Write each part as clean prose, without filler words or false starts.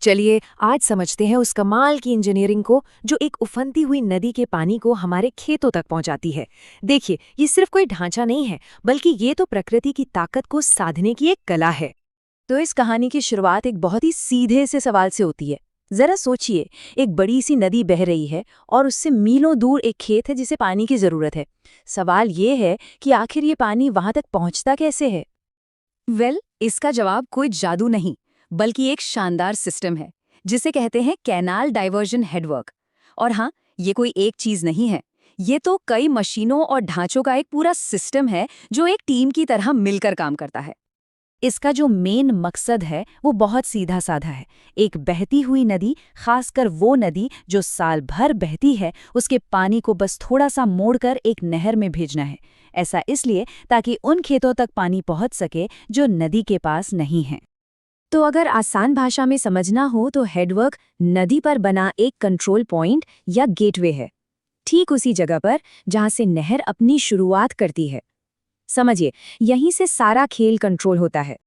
चलिए आज समझते हैं उस कमाल की इंजीनियरिंग को जो एक उफनती हुई नदी के पानी को हमारे खेतों तक पहुंचाती है। देखिए, ये सिर्फ कोई ढांचा नहीं है, बल्कि ये तो प्रकृति की ताकत को साधने की एक कला है। तो इस कहानी की शुरुआत एक बहुत ही सीधे से सवाल से होती है। जरा सोचिए, एक बड़ी सी नदी बह रही है और उससे मीलों दूर एक खेत है जिसे पानी की जरूरत है। सवाल ये है कि आखिर ये पानी वहां तक पहुंचता कैसे है। इसका जवाब कोई जादू नहीं, बल्कि एक शानदार सिस्टम है जिसे कहते हैं कैनाल डाइवर्जन हेडवर्क। और हाँ, ये कोई एक चीज नहीं है, ये तो कई मशीनों और ढांचों का एक पूरा सिस्टम है जो एक टीम की तरह मिलकर काम करता है। इसका जो मेन मकसद है वो बहुत सीधा साधा है। एक बहती हुई नदी, खासकर वो नदी जो साल भर बहती है, उसके पानी को बस थोड़ा सा मोड़कर एक नहर में भेजना है। ऐसा इसलिए ताकि उन खेतों तक पानी पहुंच सके जो नदी के पास नहीं हैं। तो अगर आसान भाषा में समझना हो तो हेडवर्क नदी पर बना एक कंट्रोल पॉइंट या गेटवे है, ठीक उसी जगह पर जहां से नहर अपनी शुरुआत करती है। समझिए, यहीं से सारा खेल कंट्रोल होता है।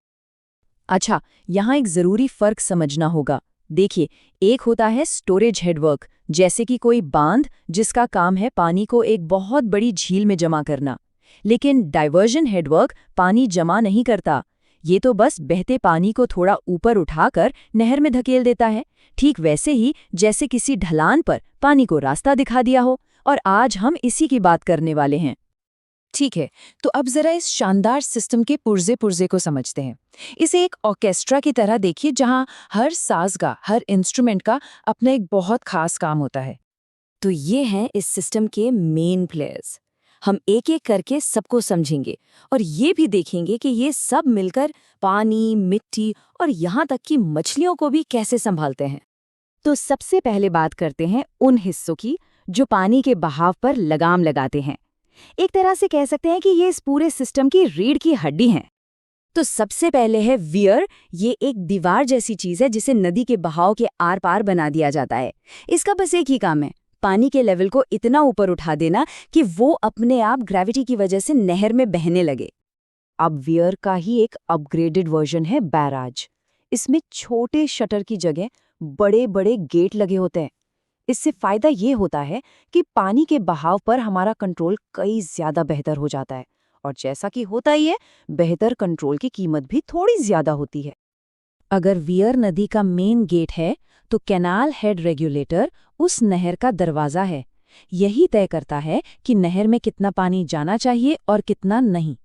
अच्छा, यहाँ एक जरूरी फर्क समझना होगा। देखिए, एक होता है स्टोरेज हेडवर्क, जैसे कि कोई बांध जिसका काम है पानी को एक बहुत बड़ी झील में जमा करना। लेकिन डाइवर्जन हेडवर्क पानी जमा नहीं करता, ये तो बस बहते पानी को थोड़ा ऊपर उठाकर नहर में धकेल देता है, ठीक वैसे ही जैसे किसी ढलान पर पानी को रास्ता दिखा दिया हो। और आज हम इसी की बात करने वाले हैं। ठीक है, तो अब जरा इस शानदार सिस्टम के पुर्जे पुर्जे को समझते हैं। इसे एक ऑर्केस्ट्रा की तरह देखिए, जहां हर साज का, हर इंस्ट्रूमेंट का अपना एक बहुत खास काम होता है। तो ये हैं इस सिस्टम के मेन प्लेयर्स। हम एक एक करके सबको समझेंगे और ये भी देखेंगे कि ये सब मिलकर पानी, मिट्टी और यहाँ तक कि मछलियों को भी कैसे संभालते हैं। तो सबसे पहले बात करते हैं उन हिस्सों की जो पानी के बहाव पर लगाम लगाते हैं। एक तरह से कह सकते हैं कि ये इस पूरे सिस्टम की रीढ़ की हड्डी हैं। तो सबसे पहले है वियर। ये एक दीवार जैसी चीज है जिसे नदी के बहाव के आर पार बना दिया जाता है। इसका बस एक ही काम है, पानी के लेवल को इतना ऊपर उठा देना कि वो अपने आप ग्रेविटी की वजह से नहर में बहने लगे। अब वियर का ही एक अपग्रेडेड वर्जन है बैराज। इसमें छोटे शटर की जगह बड़े बड़े गेट लगे होते हैं। इससे फायदा ये होता है कि पानी के बहाव पर हमारा कंट्रोल कई ज्यादा बेहतर हो जाता है। और जैसा कि होता ही है, बेहतर कंट्रोल की कीमत भी थोड़ी ज्यादा होती है। अगर वियर नदी का मेन गेट है तो कैनाल हेड रेगुलेटर उस नहर का दरवाजा है। यही तय करता है कि नहर में कितना पानी जाना चाहिए और कितना नहीं।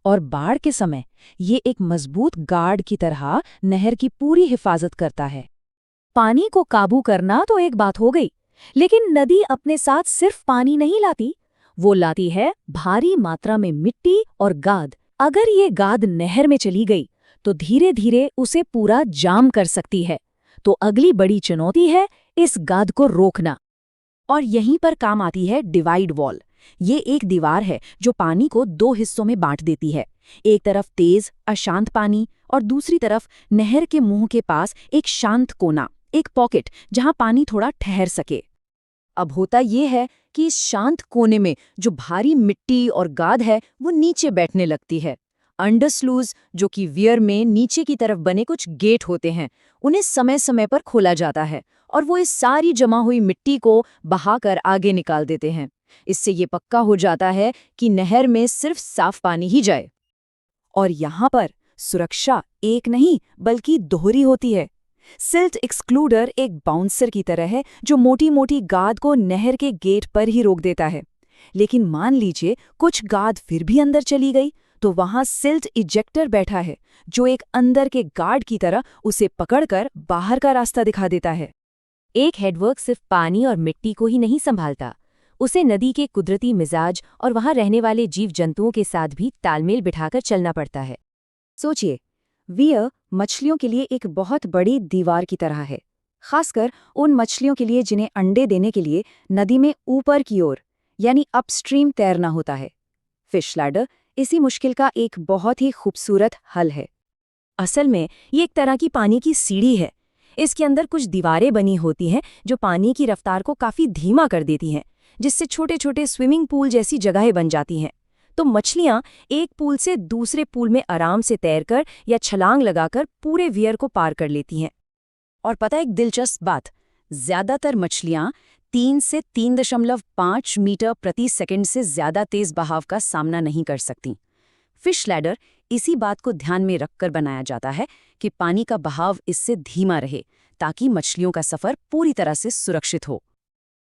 और बाढ़ के समय ये एक मजबूत गार्ड की तरह नहर की पूरी हिफाजत करता है। पानी को काबू करना तो एक बात हो गई, लेकिन नदी अपने साथ सिर्फ पानी नहीं लाती, वो लाती है भारी मात्रा में मिट्टी और गाद। अगर ये गाद नहर में चली गई तो धीरे धीरे उसे पूरा जाम कर सकती है। तो अगली बड़ी चुनौती है इस गाद को रोकना। और यहीं पर काम आती है डिवाइड वॉल। ये एक दीवार है जो पानी को दो हिस्सों में बांट देती है। एक तरफ तेज अशांत पानी और दूसरी तरफ नहर के मुंह के पास एक शांत कोना, एक पॉकेट जहां पानी थोड़ा ठहर सके। अब होता ये है कि इस शांत कोने में जो भारी मिट्टी और गाद है वो नीचे बैठने लगती है। अंडरस्लूज, जो कि वियर में नीचे की तरफ बने कुछ गेट होते हैं, उन्हें समय समय पर खोला जाता है और वो इस सारी जमा हुई मिट्टी को बहाकर आगे निकाल देते हैं। इससे ये पक्का हो जाता है कि नहर में सिर्फ साफ पानी ही जाए। और यहाँ पर सुरक्षा एक नहीं बल्कि दोहरी होती है। सिल्ट एक्सक्लूडर एक बाउंसर की तरह है जो मोटी मोटी गाद को नहर के गेट पर ही रोक देता है। लेकिन मान लीजिए कुछ गाद फिर भी अंदर चली गई, तो वहां सिल्ट इजेक्टर बैठा है जो एक अंदर के गार्ड की तरह उसे पकड़कर बाहर का रास्ता दिखा देता है। एक हेडवर्क सिर्फ पानी और मिट्टी को ही नहीं संभालता, उसे नदी के कुदरती मिजाज और वहां रहने वाले जीव जंतुओं के साथ भी तालमेल बिठाकर चलना पड़ता है। सोचिए, वियर मछलियों के लिए एक बहुत बड़ी दीवार की तरह है, खासकर उन मछलियों के लिए जिन्हें अंडे देने के लिए नदी में ऊपर की ओर यानी अपस्ट्रीम तैरना होता है। फिश लैडर इसी मुश्किल का एक बहुत ही खूबसूरत हल है। असल में ये एक तरह की पानी की सीढ़ी है। इसके अंदर कुछ दीवारें बनी होती हैं जो पानी की रफ्तार को काफी धीमा कर देती हैं, जिससे छोटे छोटे स्विमिंग पूल जैसी जगहें बन जाती हैं। तो मछलियां एक पूल से दूसरे पूल में आराम से तैरकर या छलांग लगाकर पूरे वियर को पार कर लेती हैं। और पता है एक दिलचस्प बात, ज्यादातर मछलियां 3 से 3.5 मीटर प्रति सेकंड से ज्यादा तेज बहाव का सामना नहीं कर सकती। फिश लैडर इसी बात को ध्यान में रखकर बनाया जाता है कि पानी का बहाव इससे धीमा रहे ताकि मछलियों का सफर पूरी तरह से सुरक्षित हो।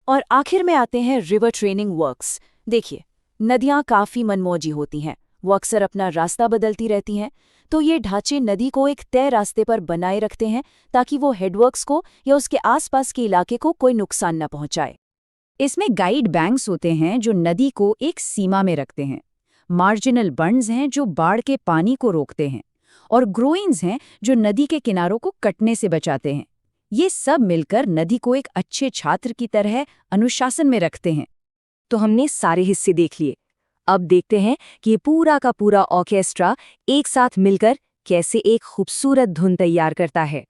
और आखिर में आते हैं रिवर ट्रेनिंग वर्क्स। देखिए, नदियां काफी मनमौजी होती हैं, वो अक्सर अपना रास्ता बदलती रहती हैं, तो ये ढांचे नदी को एक तय रास्ते पर बनाए रखते हैं ताकि वो हेडवर्क्स को या उसके आसपास के इलाके को कोई नुकसान न पहुंचाए। इसमें गाइड बैंक्स होते हैं जो नदी को एक सीमा में रखते हैं, मार्जिनल बंड्स हैं जो बाढ़ के पानी को रोकते हैं, और ग्रोइंस हैं जो नदी के किनारों को कटने से बचाते हैं। ये सब मिलकर नदी को एक अच्छे छात्र की तरह अनुशासन में रखते हैं। तो हमने सारे हिस्से देख लिए। अब देखते हैं कि ये पूरा का पूरा ऑर्केस्ट्रा एक साथ मिलकर कैसे एक खूबसूरत धुन तैयार करता है।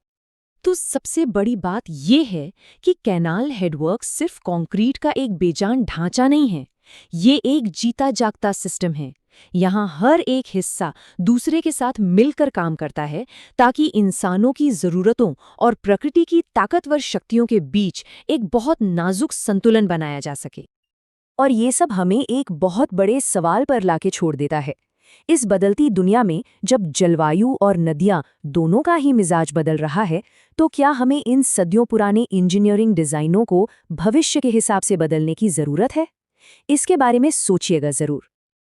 तो सबसे बड़ी बात ये है कि कैनाल हेडवर्क सिर्फ कंक्रीट का एक बेजान ढांचा नहीं है, ये एक जीता जागता सिस्टम है। यहाँ हर एक हिस्सा दूसरे के साथ मिलकर काम करता है ताकि इंसानों की ज़रूरतों और प्रकृति की ताकतवर शक्तियों के बीच एक बहुत नाजुक संतुलन बनाया जा सके। और ये सब हमें एक बहुत बड़े सवाल पर लाके छोड़ देता है। इस बदलती दुनिया में जब जलवायु और नदियां दोनों का ही मिजाज बदल रहा है, तो क्या हमें इन सदियों पुराने इंजीनियरिंग डिज़ाइनों को भविष्य के हिसाब से बदलने की ज़रूरत है? इसके बारे में सोचिएगा ज़रूर।